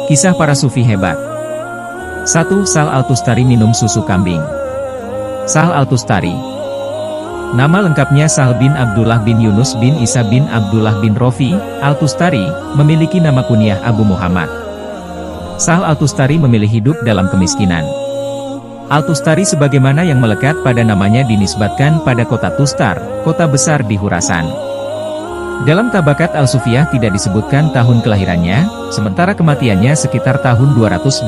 Kisah para sufi hebat. 1. Sahl Al-Tustari minum susu kambing. Sahl Al-Tustari. Nama lengkapnya Sahl bin Abdullah bin Yunus bin Isa bin Abdullah bin Rofi Al-Tustari, memiliki nama kunyah Abu Muhammad. Sahl Al-Tustari memilih hidup dalam kemiskinan. Al-Tustari sebagaimana yang melekat pada namanya dinisbatkan pada kota Tustar, kota besar di Khurasan. Dalam Tabakat Al-Sufiyah tidak disebutkan tahun kelahirannya, sementara kematiannya sekitar tahun 283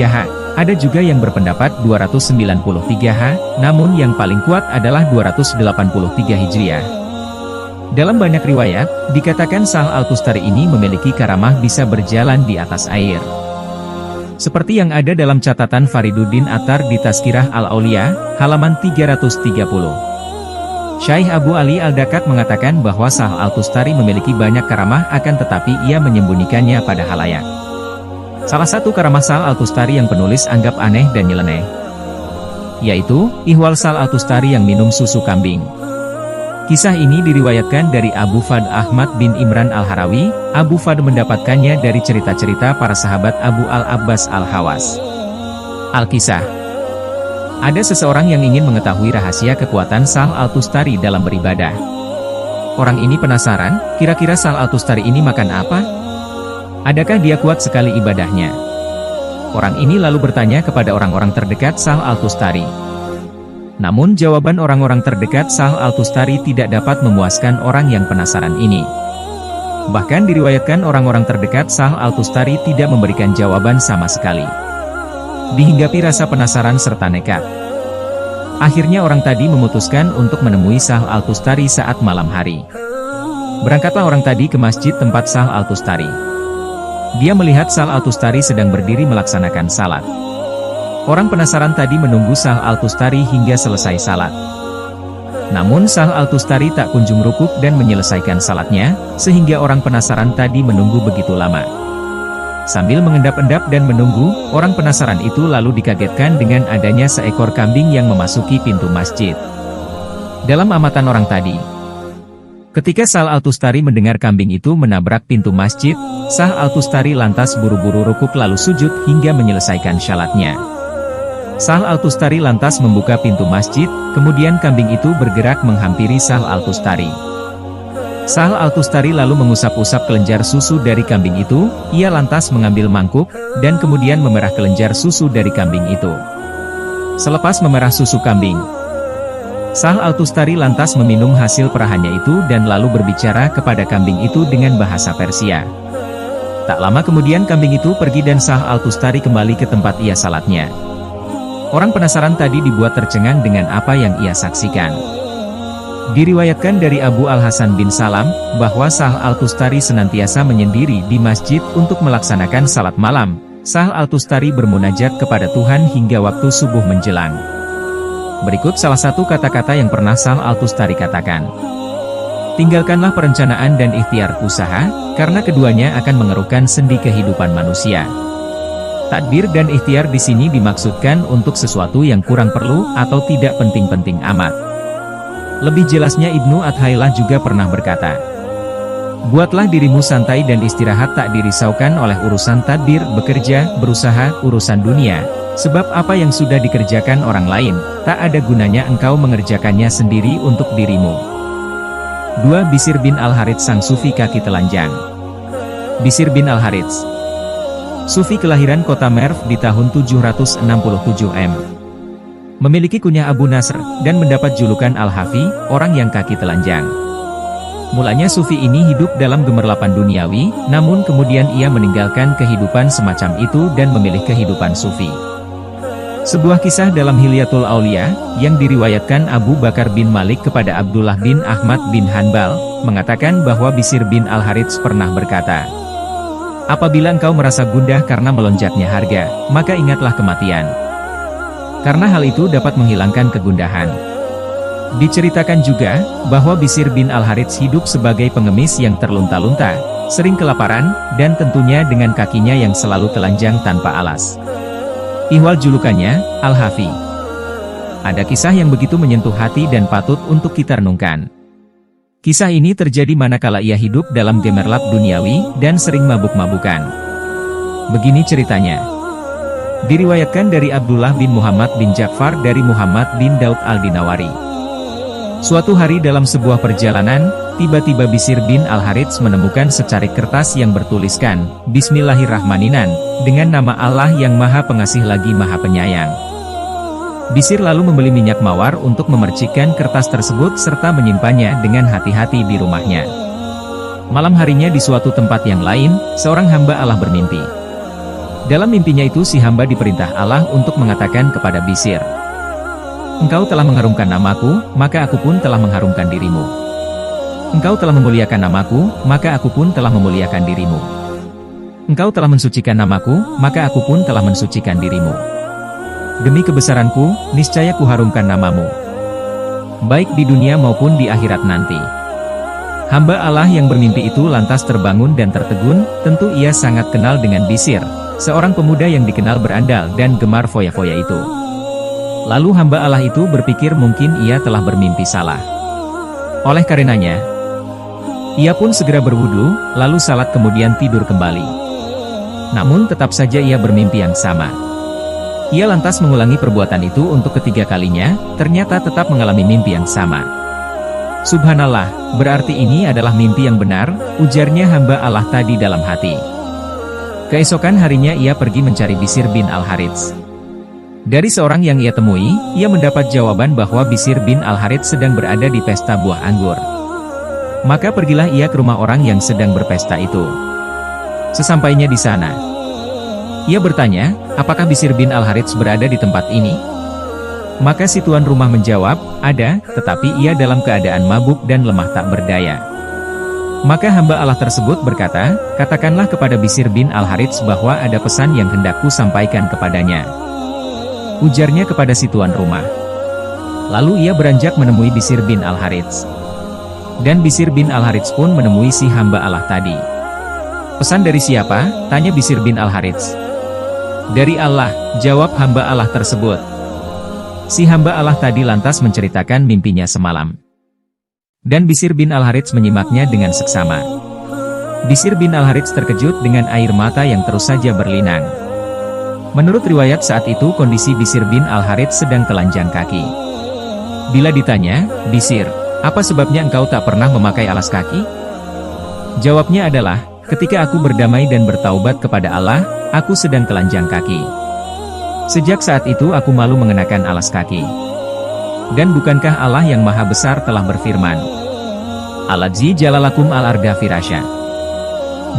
H. Ada juga yang berpendapat 293 H, namun yang paling kuat adalah 283 Hijriah. Dalam banyak riwayat, dikatakan Sahl Al-Tustari ini memiliki karamah bisa berjalan di atas air. Seperti yang ada dalam catatan Fariduddin Attar di Tazkirah Al-Aulia, halaman 330. Syekh Abu Ali Al-Dakat mengatakan bahwa Sahl Al-Tustari memiliki banyak karamah akan tetapi ia menyembunyikannya pada halayak. Salah satu karamah Sahl Al-Tustari yang penulis anggap aneh dan nyeleneh, yaitu ihwal Sahl Al-Tustari yang minum susu kambing. Kisah ini diriwayatkan dari Abu Fad Ahmad bin Imran Al-Harawi. Abu Fad mendapatkannya dari cerita-cerita para sahabat Abu Al-Abbas Al-Hawas. Al-Kisah. Ada seseorang yang ingin mengetahui rahasia kekuatan Sahl Al-Tustari dalam beribadah. Orang ini penasaran, kira-kira Sahl Al-Tustari ini makan apa? Adakah dia kuat sekali ibadahnya? Orang ini lalu bertanya kepada orang-orang terdekat Sahl Al-Tustari. Namun jawaban orang-orang terdekat Sahl Al-Tustari tidak dapat memuaskan orang yang penasaran ini. Bahkan diriwayatkan orang-orang terdekat Sahl Al-Tustari tidak memberikan jawaban sama sekali. Dihinggapi rasa penasaran serta nekat. Akhirnya orang tadi memutuskan untuk menemui Sahl Al-Tustari saat malam hari. Berangkatlah orang tadi ke masjid tempat Sahl Al-Tustari. Dia melihat Sahl Al-Tustari sedang berdiri melaksanakan salat. Orang penasaran tadi menunggu Sahl Al-Tustari hingga selesai salat. Namun Sahl Al-Tustari tak kunjung rukuk dan menyelesaikan salatnya, sehingga orang penasaran tadi menunggu begitu lama. Sambil mengendap-endap dan menunggu, orang penasaran itu lalu dikagetkan dengan adanya seekor kambing yang memasuki pintu masjid. Dalam amatan orang tadi, ketika Sahl Al-Tustari mendengar kambing itu menabrak pintu masjid, Sahl Al-Tustari lantas buru-buru rukuk lalu sujud hingga menyelesaikan syalatnya. Sahl Al-Tustari lantas membuka pintu masjid, kemudian kambing itu bergerak menghampiri Sahl Al-Tustari. Sahl Al-Tustari lalu mengusap-usap kelenjar susu dari kambing itu. Ia lantas mengambil mangkuk, dan kemudian memerah kelenjar susu dari kambing itu. Selepas memerah susu kambing, Sahl Al-Tustari lantas meminum hasil perahannya itu dan lalu berbicara kepada kambing itu dengan bahasa Persia. Tak lama kemudian kambing itu pergi dan Sahl Al-Tustari kembali ke tempat ia salatnya. Orang penasaran tadi dibuat tercengang dengan apa yang ia saksikan. Diriwayatkan dari Abu Al-Hasan bin Salam, bahwa Sahl Al-Tustari senantiasa menyendiri di masjid untuk melaksanakan salat malam. Sahl Al-Tustari bermunajat kepada Tuhan hingga waktu subuh menjelang. Berikut salah satu kata-kata yang pernah Sahl Al-Tustari katakan. Tinggalkanlah perencanaan dan ikhtiar usaha, karena keduanya akan mengeruhkan sendi kehidupan manusia. Takdir dan ikhtiar di sini dimaksudkan untuk sesuatu yang kurang perlu atau tidak penting-penting amat. Lebih jelasnya Ibnu Athailah juga pernah berkata, buatlah dirimu santai dan istirahat, tak dirisaukan oleh urusan tadbir, bekerja, berusaha, urusan dunia. Sebab apa yang sudah dikerjakan orang lain, tak ada gunanya engkau mengerjakannya sendiri untuk dirimu. 2. Bishr bin Al-Harits sang sufi kaki telanjang. Bishr bin Al-Harits, sufi kelahiran kota Merv di tahun 767 M. Memiliki kunyah Abu Nasr, dan mendapat julukan Al-Hafi, orang yang kaki telanjang. Mulanya sufi ini hidup dalam gemerlapan duniawi, namun kemudian ia meninggalkan kehidupan semacam itu dan memilih kehidupan sufi. Sebuah kisah dalam Hilyatul Aulia, yang diriwayatkan Abu Bakar bin Malik kepada Abdullah bin Ahmad bin Hanbal, mengatakan bahwa Bishr bin Al-Harits pernah berkata, apabila engkau merasa gundah karena melonjaknya harga, maka ingatlah kematian. Karena hal itu dapat menghilangkan kegundahan. Diceritakan juga, bahwa Bishr bin Al-Harits hidup sebagai pengemis yang terlunta-lunta, sering kelaparan, dan tentunya dengan kakinya yang selalu telanjang tanpa alas. Ihwal julukannya, Al-Hafi. Ada kisah yang begitu menyentuh hati dan patut untuk kita renungkan. Kisah ini terjadi manakala ia hidup dalam gemerlap duniawi, dan sering mabuk-mabukan. Begini ceritanya. Diriwayatkan dari Abdullah bin Muhammad bin Ja'far dari Muhammad bin Daud al-Dinawari. Suatu hari dalam sebuah perjalanan, tiba-tiba Bishr bin Al-Harits menemukan secarik kertas yang bertuliskan, Bismillahirrahmanirrahim, dengan nama Allah yang Maha Pengasih lagi Maha Penyayang. Bishr lalu membeli minyak mawar untuk memercikkan kertas tersebut serta menyimpannya dengan hati-hati di rumahnya. Malam harinya di suatu tempat yang lain, seorang hamba Allah bermimpi. Dalam mimpinya itu si hamba diperintah Allah untuk mengatakan kepada Bishr, "Engkau telah mengharumkan namaku, maka aku pun telah mengharumkan dirimu. Engkau telah memuliakan namaku, maka aku pun telah memuliakan dirimu. Engkau telah mensucikan namaku, maka aku pun telah mensucikan dirimu. Demi kebesaranku, niscaya kuharumkan namamu, baik di dunia maupun di akhirat nanti." Hamba Allah yang bermimpi itu lantas terbangun dan tertegun, tentu ia sangat kenal dengan Bishr, seorang pemuda yang dikenal berandal dan gemar foya-foya itu. Lalu hamba Allah itu berpikir mungkin ia telah bermimpi salah. Oleh karenanya, ia pun segera berwudu, lalu salat kemudian tidur kembali. Namun tetap saja ia bermimpi yang sama. Ia lantas mengulangi perbuatan itu untuk ketiga kalinya, ternyata tetap mengalami mimpi yang sama. Subhanallah, berarti ini adalah mimpi yang benar, ujarnya hamba Allah tadi dalam hati. Keesokan harinya ia pergi mencari Bishr bin Al-Harits. Dari seorang yang ia temui, ia mendapat jawaban bahwa Bishr bin Al-Harits sedang berada di pesta buah anggur. Maka pergilah ia ke rumah orang yang sedang berpesta itu. Sesampainya di sana, ia bertanya, apakah Bishr bin Al-Harits berada di tempat ini? Maka si tuan rumah menjawab, ada, tetapi ia dalam keadaan mabuk dan lemah tak berdaya. Maka hamba Allah tersebut berkata, katakanlah kepada Bishr bin Al-Harits bahwa ada pesan yang hendak ku sampaikan kepadanya. Ujarnya kepada si tuan rumah. Lalu ia beranjak menemui Bishr bin Al-Harits. Dan Bishr bin Al-Harits pun menemui si hamba Allah tadi. Pesan dari siapa? Tanya Bishr bin Al-Harits. Dari Allah, jawab hamba Allah tersebut. Si hamba Allah tadi lantas menceritakan mimpinya semalam. Dan Bishr bin Al-Harits menyimaknya dengan seksama. Bishr bin Al-Harits terkejut dengan air mata yang terus saja berlinang. Menurut riwayat saat itu kondisi Bishr bin Al-Harits sedang telanjang kaki. Bila ditanya, Bishr, apa sebabnya engkau tak pernah memakai alas kaki? Jawabnya adalah, ketika aku berdamai dan bertaubat kepada Allah, aku sedang telanjang kaki. Sejak saat itu aku malu mengenakan alas kaki. Dan bukankah Allah yang Maha Besar telah berfirman, Aladzi jalalakum al-arda firasya.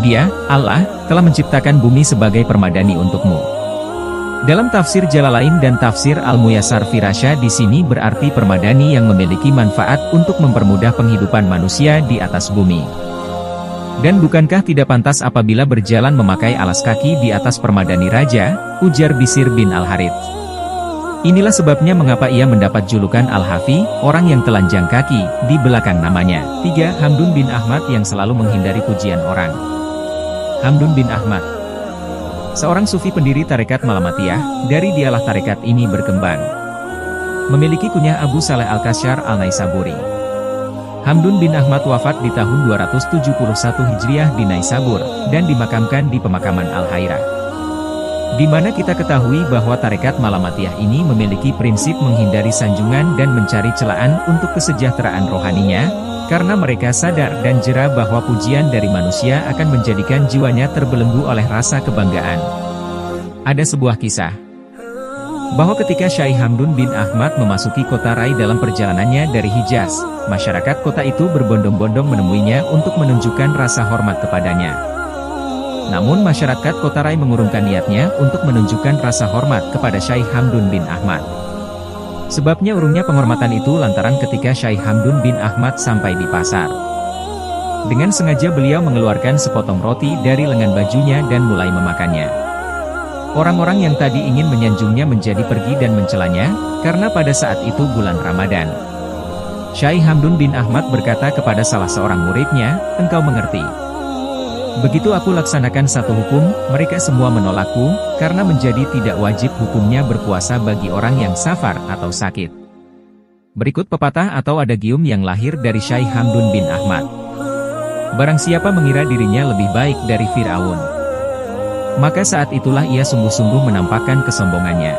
Dia, Allah, telah menciptakan bumi sebagai permadani untukmu. Dalam tafsir Jalalain dan tafsir Al-Muyassar firasya di sini berarti permadani yang memiliki manfaat untuk mempermudah penghidupan manusia di atas bumi. Dan bukankah tidak pantas apabila berjalan memakai alas kaki di atas permadani raja, ujar Bishr bin Al-Harits. Inilah sebabnya mengapa ia mendapat julukan Al-Hafi, orang yang telanjang kaki, di belakang namanya. 3. Hamdun bin Ahmad yang selalu menghindari pujian orang. Hamdun bin Ahmad, seorang sufi pendiri tarekat Malamatiyah, dari dialah tarekat ini berkembang. Memiliki kunyah Abu Saleh Al-Kasyar Al-Naisaburi. Hamdun bin Ahmad wafat di tahun 271 Hijriah di Naisabur, dan dimakamkan di pemakaman Al-Hairah. Di mana kita ketahui bahwa tarekat Malamatiyah ini memiliki prinsip menghindari sanjungan dan mencari celaan untuk kesejahteraan rohaninya, karena mereka sadar dan jera bahwa pujian dari manusia akan menjadikan jiwanya terbelenggu oleh rasa kebanggaan. Ada sebuah kisah bahwa ketika Syekh Hamdun bin Ahmad memasuki kota Rai dalam perjalanannya dari Hijaz, masyarakat kota itu berbondong-bondong menemuinya untuk menunjukkan rasa hormat kepadanya. Namun masyarakat kota Rai mengurungkan niatnya untuk menunjukkan rasa hormat kepada Syekh Hamdun bin Ahmad. Sebabnya urungnya penghormatan itu lantaran ketika Syekh Hamdun bin Ahmad sampai di pasar. Dengan sengaja beliau mengeluarkan sepotong roti dari lengan bajunya dan mulai memakannya. Orang-orang yang tadi ingin menyanjungnya menjadi pergi dan mencelanya, karena pada saat itu bulan Ramadan. Syekh Hamdun bin Ahmad berkata kepada salah seorang muridnya, engkau mengerti. Begitu aku laksanakan satu hukum, mereka semua menolakku, karena menjadi tidak wajib hukumnya berpuasa bagi orang yang safar atau sakit. Berikut pepatah atau adagium yang lahir dari Syekh Hamdun bin Ahmad. Barang siapa mengira dirinya lebih baik dari Fir'aun, Maka saat itulah ia sungguh-sungguh menampakkan kesombongannya.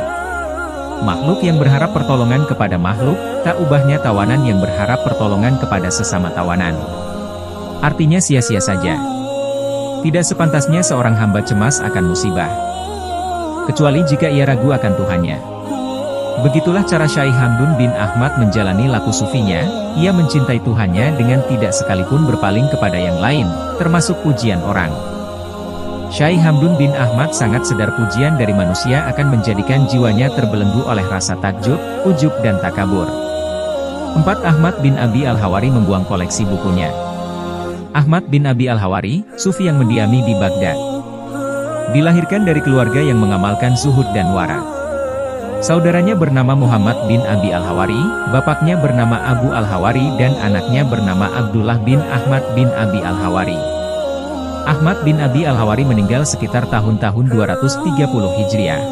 Makhluk yang berharap pertolongan kepada makhluk, tak ubahnya tawanan yang berharap pertolongan kepada sesama tawanan. Artinya sia-sia saja. Tidak sepantasnya seorang hamba cemas akan musibah, kecuali jika ia ragu akan Tuhannya. Begitulah cara Syekh Hamdun bin Ahmad menjalani laku sufinya. Ia mencintai Tuhannya dengan tidak sekalipun berpaling kepada yang lain, termasuk pujian orang. Syekh Hamdun bin Ahmad sangat sadar pujian dari manusia akan menjadikan jiwanya terbelenggu oleh rasa takjub, ujub dan takabur. 4. Ahmad bin Abi Al-Hawari membuang koleksi bukunya. Ahmad bin Abi Al-Hawari, sufi yang mendiami di Baghdad. Dilahirkan dari keluarga yang mengamalkan zuhud dan wara. Saudaranya bernama Muhammad bin Abi Al-Hawari, bapaknya bernama Abu Al-Hawari dan anaknya bernama Abdullah bin Ahmad bin Abi Al-Hawari. Ahmad bin Abi Al-Hawari meninggal sekitar tahun-tahun 230 Hijriah.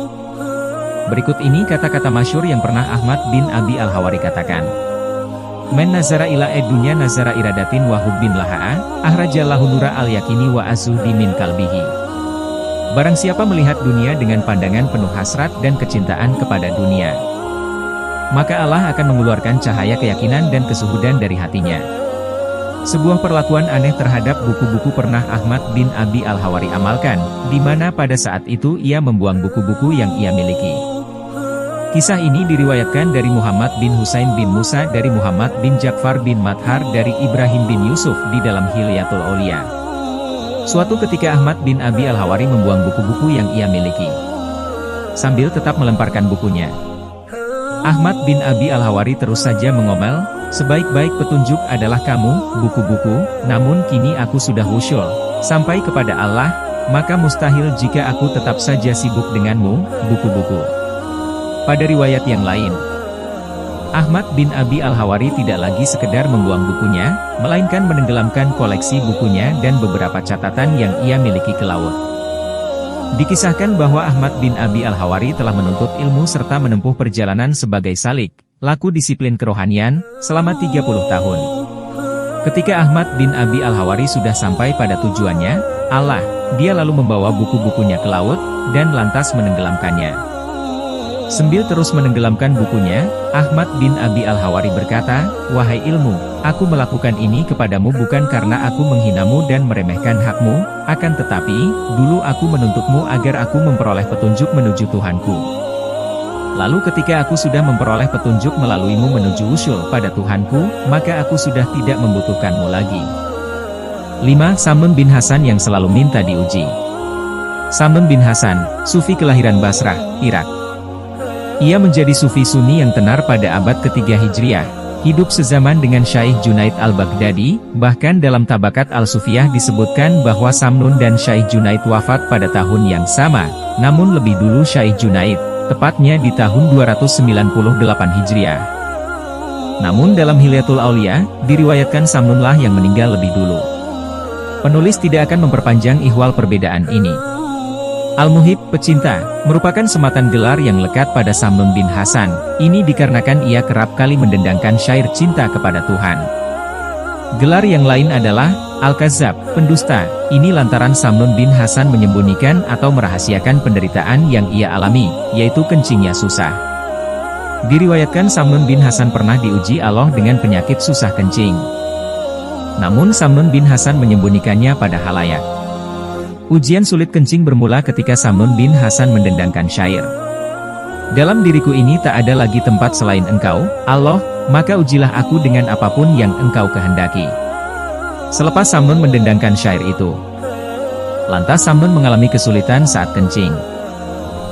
Berikut ini kata-kata masyhur yang pernah Ahmad bin Abi Al-Hawari katakan. Men nazara ila dunya nazara iradatin wa hubbin laha'a, ahrajallahu nura al-yakini wa azuhdi min kalbihi. Barang siapa melihat dunia dengan pandangan penuh hasrat dan kecintaan kepada dunia, maka Allah akan mengeluarkan cahaya keyakinan dan kesuhudan dari hatinya. Sebuah perlakuan aneh terhadap buku-buku pernah Ahmad bin Abi Al-Hawari amalkan, di mana pada saat itu ia membuang buku-buku yang ia miliki. Kisah ini diriwayatkan dari Muhammad bin Husain bin Musa dari Muhammad bin Ja'far bin Madhar dari Ibrahim bin Yusuf di dalam Hilyatul Aulia. Suatu ketika Ahmad bin Abi Al-Hawari membuang buku-buku yang ia miliki, sambil tetap melemparkan bukunya. Ahmad bin Abi Al-Hawari terus saja mengomel, sebaik-baik petunjuk adalah kamu, buku-buku, namun kini aku sudah wusyul sampai kepada Allah, maka mustahil jika aku tetap saja sibuk denganmu, buku-buku. Pada riwayat yang lain, Ahmad bin Abi Al-Hawari tidak lagi sekedar membuang bukunya, melainkan menenggelamkan koleksi bukunya dan beberapa catatan yang ia miliki ke laut. Dikisahkan bahwa Ahmad bin Abi Al-Hawari telah menuntut ilmu serta menempuh perjalanan sebagai salik, laku disiplin kerohanian, selama 30 tahun. Ketika Ahmad bin Abi Al-Hawari sudah sampai pada tujuannya, dia lalu membawa buku-bukunya ke laut, dan lantas menenggelamkannya. Sambil terus menenggelamkan bukunya, Ahmad bin Abi Al-Hawari berkata, "Wahai ilmu, aku melakukan ini kepadamu bukan karena aku menghinamu dan meremehkan hakmu, akan tetapi, dulu aku menuntutmu agar aku memperoleh petunjuk menuju Tuhanku. Lalu ketika aku sudah memperoleh petunjuk melaluimu menuju usul pada Tuhanku, maka aku sudah tidak membutuhkanmu lagi." 5. Samnun bin Hasan yang selalu minta diuji. Samnun bin Hasan, sufi kelahiran Basrah, Irak. Ia menjadi sufi Sunni yang tenar pada abad ketiga Hijriah, hidup sezaman dengan Syekh Junaid al-Baghdadi, bahkan dalam Tabakat al-Sufiyah disebutkan bahwa Samnun dan Syekh Junaid wafat pada tahun yang sama, namun lebih dulu Syekh Junaid, tepatnya di tahun 298 Hijriah. Namun dalam Hilyatul Aulia, diriwayatkan Samnunlah yang meninggal lebih dulu. Penulis tidak akan memperpanjang ihwal perbedaan ini. Al-Muhib, pecinta, merupakan sematan gelar yang lekat pada Samnun bin Hasan. Ini dikarenakan ia kerap kali mendendangkan syair cinta kepada Tuhan. Gelar yang lain adalah Al-Kazzab, pendusta. Ini lantaran Samnun bin Hasan menyembunyikan atau merahasiakan penderitaan yang ia alami, yaitu kencingnya susah. Diriwayatkan Samnun bin Hasan pernah diuji Allah dengan penyakit susah kencing. Namun Samnun bin Hasan menyembunyikannya pada halayak. Ujian sulit kencing bermula ketika Samnun bin Hasan mendendangkan syair. Dalam diriku ini tak ada lagi tempat selain Engkau, Allah, maka ujilah aku dengan apapun yang Engkau kehendaki. Selepas Samnun mendendangkan syair itu, lantas Samnun mengalami kesulitan saat kencing.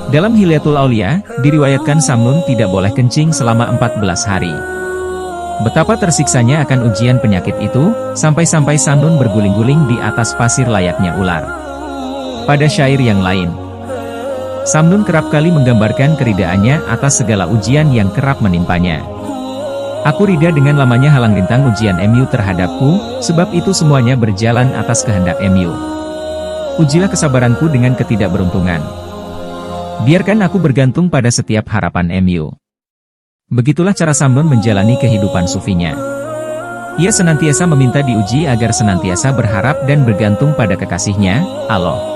Dalam Hilyatul Aulia, diriwayatkan Samnun tidak boleh kencing selama 14 hari. Betapa tersiksanya akan ujian penyakit itu, sampai-sampai Samnun berguling-guling di atas pasir layaknya ular. Pada syair yang lain, Samnun kerap kali menggambarkan keridaannya atas segala ujian yang kerap menimpanya. Aku rida dengan lamanya halang rintang ujian MU terhadapku, sebab itu semuanya berjalan atas kehendak MU. Ujilah kesabaranku dengan ketidakberuntungan. Biarkan aku bergantung pada setiap harapan MU. Begitulah cara Samnun menjalani kehidupan sufinya. Ia senantiasa meminta diuji agar senantiasa berharap dan bergantung pada kekasihnya, Allah.